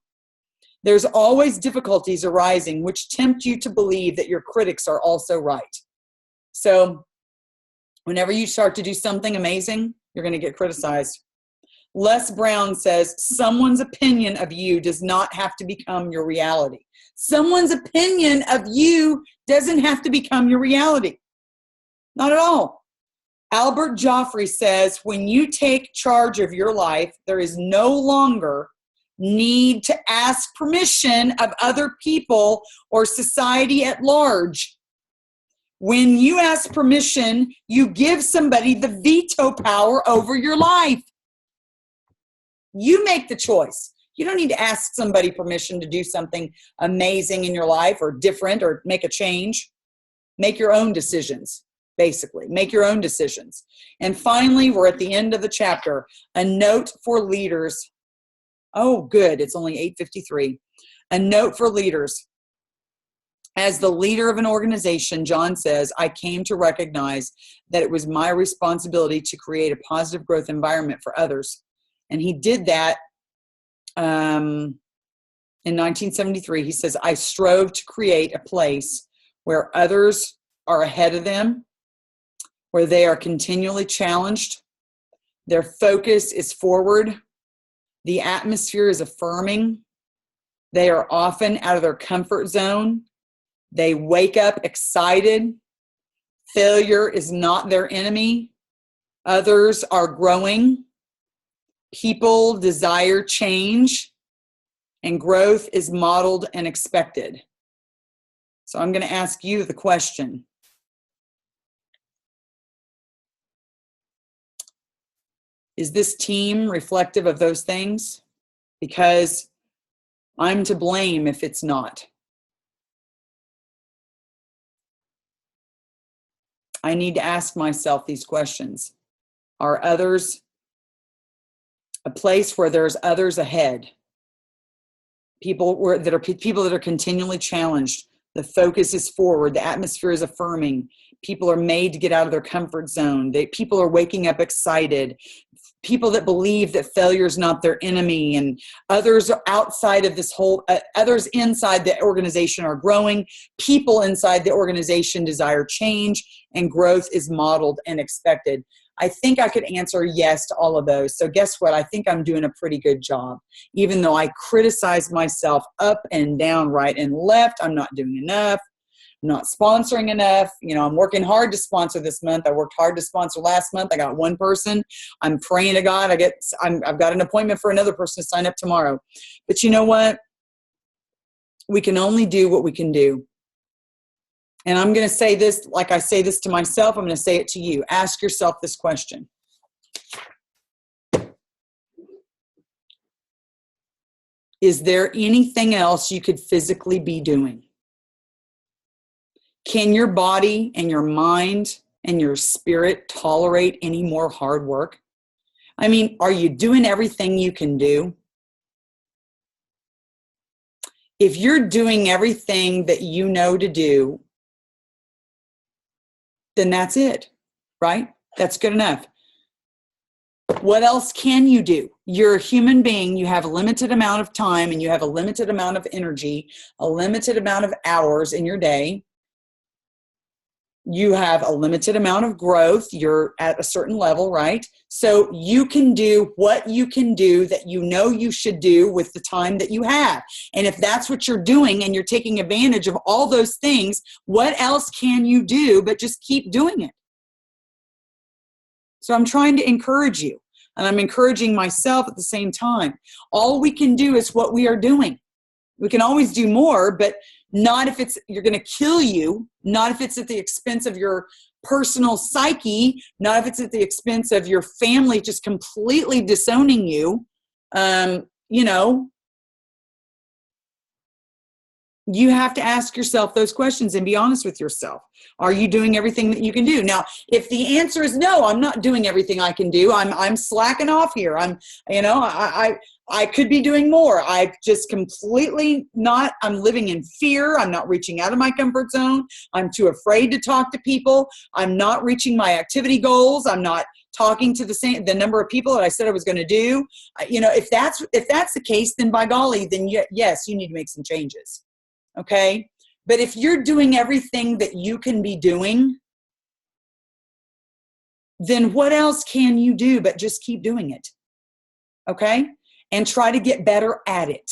[SPEAKER 1] There's always difficulties arising which tempt you to believe that your critics are also right. So whenever you start to do something amazing, you're going to get criticized. Les Brown says, someone's opinion of you does not have to become your reality. Someone's opinion of you doesn't have to become your reality. Not at all. Albert Joffrey says, when you take charge of your life, there is no longer need to ask permission of other people or society at large. When you ask permission, you give somebody the veto power over your life. You make the choice. You don't need to ask somebody permission to do something amazing in your life or different or make a change. Make your own decisions, basically. Make your own decisions. And finally, we're at the end of the chapter. A note for leaders. Oh, good. It's only 8:53. A note for leaders. As the leader of an organization, John says, I came to recognize that it was my responsibility to create a positive growth environment for others. And he did that in 1973. He says, I strove to create a place where others are ahead of them, where they are continually challenged. Their focus is forward. The atmosphere is affirming. They are often out of their comfort zone. They wake up excited. Failure is not their enemy. Others are growing. People desire change, and growth is modeled and expected. So I'm going to ask you the question. Is this team reflective of those things? Because I'm to blame if it's not. I need to ask myself these questions. Are others a place where there's others ahead? People that are continually challenged. The focus is forward. The atmosphere is affirming. People are made to get out of their comfort zone. People are waking up excited. People that believe that failure is not their enemy, and others are outside of this whole, others inside the organization are growing. People inside the organization desire change, and growth is modeled and expected. I think I could answer yes to all of those. So guess what? I think I'm doing a pretty good job. Even though I criticize myself up and down, right and left, I'm not doing enough. I'm not sponsoring enough. I'm working hard to sponsor this month. I worked hard to sponsor last month. I got one person. I'm praying to God. I've got an appointment for another person to sign up tomorrow. But you know what? We can only do what we can do. And I'm going to say this, like I say this to myself, I'm going to say it to you. Ask yourself this question. Is there anything else you could physically be doing? Can your body and your mind and your spirit tolerate any more hard work? I mean, are you doing everything you can do? If you're doing everything that you know to do, then that's it, right? That's good enough. What else can you do? You're a human being. You have a limited amount of time, and you have a limited amount of energy, a limited amount of hours in your day. You have a limited amount of growth. You're at a certain level, right? So you can do what you can do that you know you should do with the time that you have. And if that's what you're doing and you're taking advantage of all those things, what else can you do but just keep doing it? So I'm trying to encourage you, and I'm encouraging myself at the same time. All we can do is what we are doing. We can always do more, but not if you're going to kill you, not if it's at the expense of your personal psyche, not if it's at the expense of your family just completely disowning you. You have to ask yourself those questions and be honest with yourself. Are you doing everything that you can do? Now, if the answer is no, I'm not doing everything I can do. I'm slacking off here. I could be doing more. I just completely not, I'm living in fear. I'm not reaching out of my comfort zone. I'm too afraid to talk to people. I'm not reaching my activity goals. I'm not talking to the number of people that I said I was going to do. If that's the case, then by golly, then yes, you need to make some changes. Okay. But if you're doing everything that you can be doing, then what else can you do but just keep doing it? Okay. And try to get better at it.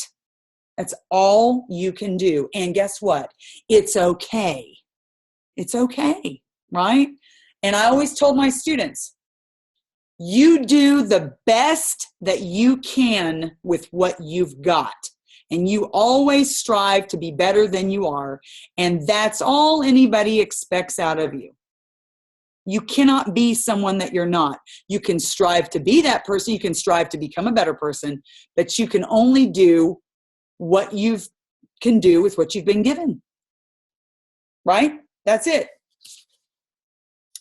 [SPEAKER 1] That's all you can do. And guess what? It's okay. It's okay, right? And I always told my students, you do the best that you can with what you've got. And you always strive to be better than you are. And that's all anybody expects out of you. You cannot be someone that you're not. You can strive to be that person. You can strive to become a better person, but you can only do what you can do with what you've been given. Right? That's it.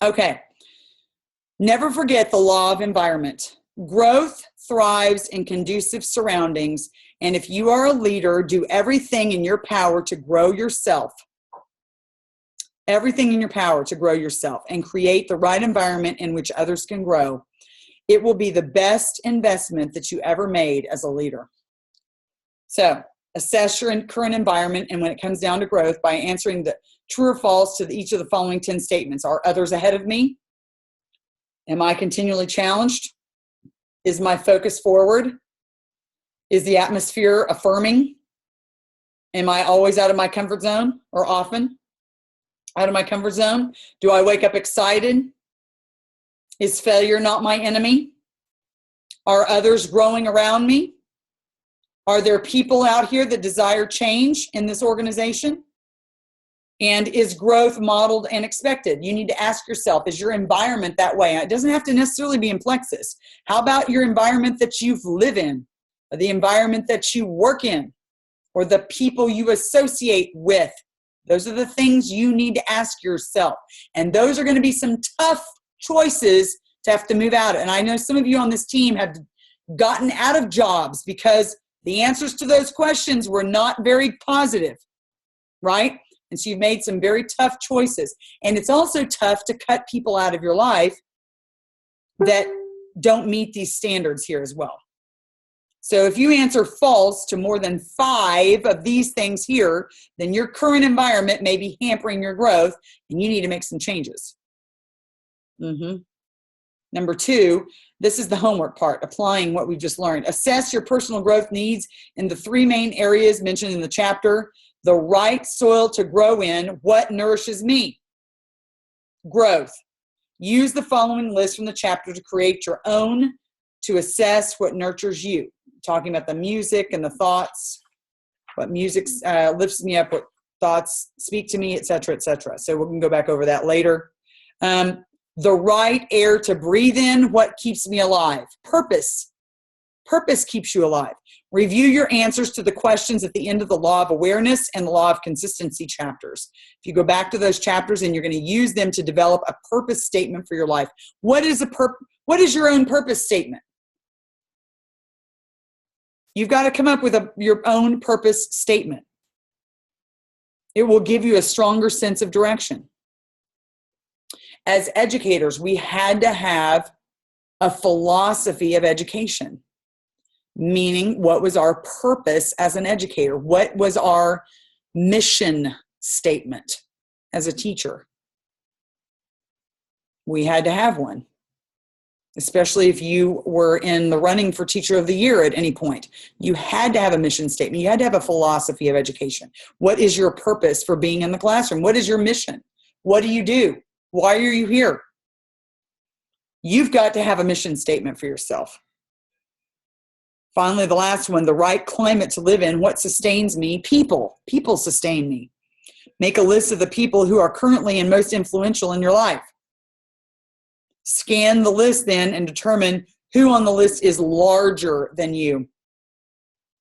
[SPEAKER 1] Okay. Never forget the law of environment. Growth thrives in conducive surroundings. And if you are a leader, do everything in your power to grow yourself. Everything in your power to grow yourself and create the right environment in which others can grow. It will be the best investment that you ever made as a leader. So assess your current environment, and when it comes down to growth, by answering the true or false to each of the following 10 statements. Are others ahead of me? Am I continually challenged? Is my focus forward? Is the atmosphere affirming? Am I always out of my comfort zone, or often out of my comfort zone? Do I wake up excited? Is failure not my enemy? Are others growing around me? Are there people out here that desire change in this organization? And is growth modeled and expected? You need to ask yourself, is your environment that way? It doesn't have to necessarily be in Plexus. How about your environment that you live in, or the environment that you work in, or the people you associate with? Those are the things you need to ask yourself. And those are going to be some tough choices to have to move out of. And I know some of you on this team have gotten out of jobs because the answers to those questions were not very positive, right? And so you've made some very tough choices. And it's also tough to cut people out of your life that don't meet these standards here as well. So if you answer false to more than 5 of these things here, then your current environment may be hampering your growth, and you need to make some changes. Number 2, this is the homework part, applying what we've just learned. Assess your personal growth needs in the 3 main areas mentioned in the chapter. The right soil to grow in, what nourishes me? Growth. Use the following list from the chapter to create your own, to assess what nurtures you. Talking about the music and the thoughts, what music lifts me up, what thoughts speak to me, etc., etc. So we can go back over that later. The right air to breathe in, what keeps me alive? Purpose. Purpose keeps you alive. Review your answers to the questions at the end of the Law of Awareness and the Law of Consistency chapters. If you go back to those chapters, and you're going to use them to develop a purpose statement for your life. What is your own purpose statement? You've got to come up with your own purpose statement. It will give you a stronger sense of direction. As educators, we had to have a philosophy of education, meaning what was our purpose as an educator? What was our mission statement as a teacher? We had to have one. Especially if you were in the running for Teacher of the Year at any point. You had to have a mission statement. You had to have a philosophy of education. What is your purpose for being in the classroom? What is your mission? What do you do? Why are you here? You've got to have a mission statement for yourself. Finally, the last one, the right climate to live in. What sustains me? People. People sustain me. Make a list of the people who are currently and most influential in your life. Scan the list then and determine who on the list is larger than you,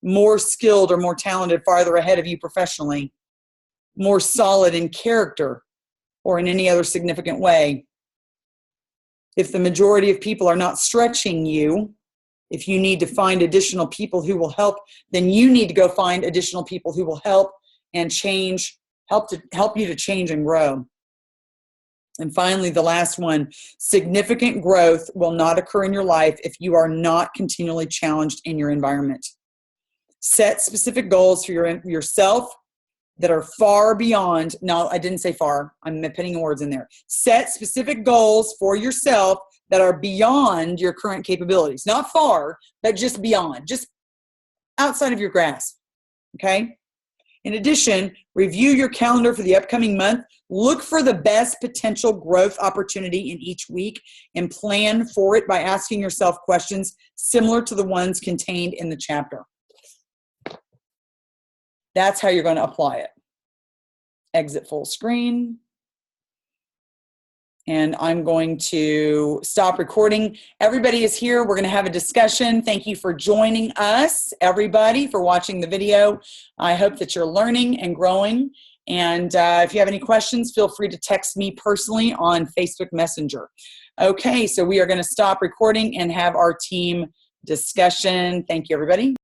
[SPEAKER 1] more skilled or more talented, farther ahead of you professionally, more solid in character or in any other significant way. If the majority of people are not stretching you, If you need to find additional people who will help, then you need to go find additional people who will help and help you to change and grow. And finally, the last one, significant growth will not occur in your life if you are not continually challenged in your environment. Set specific goals for yourself that are far beyond, no, I didn't say far, I'm putting words in there. Set specific goals for yourself that are beyond your current capabilities. Not far, but just beyond, just outside of your grasp, okay? In addition, review your calendar for the upcoming month. Look for the best potential growth opportunity in each week and plan for it by asking yourself questions similar to the ones contained in the chapter. That's how you're going to apply it. Exit full screen. And I'm going to stop recording. Everybody is here. We're going to have a discussion. Thank you for joining us, everybody, for watching the video. I hope that you're learning and growing. And if you have any questions, feel free to text me personally on Facebook Messenger. Okay, so we are going to stop recording and have our team discussion. Thank you, everybody.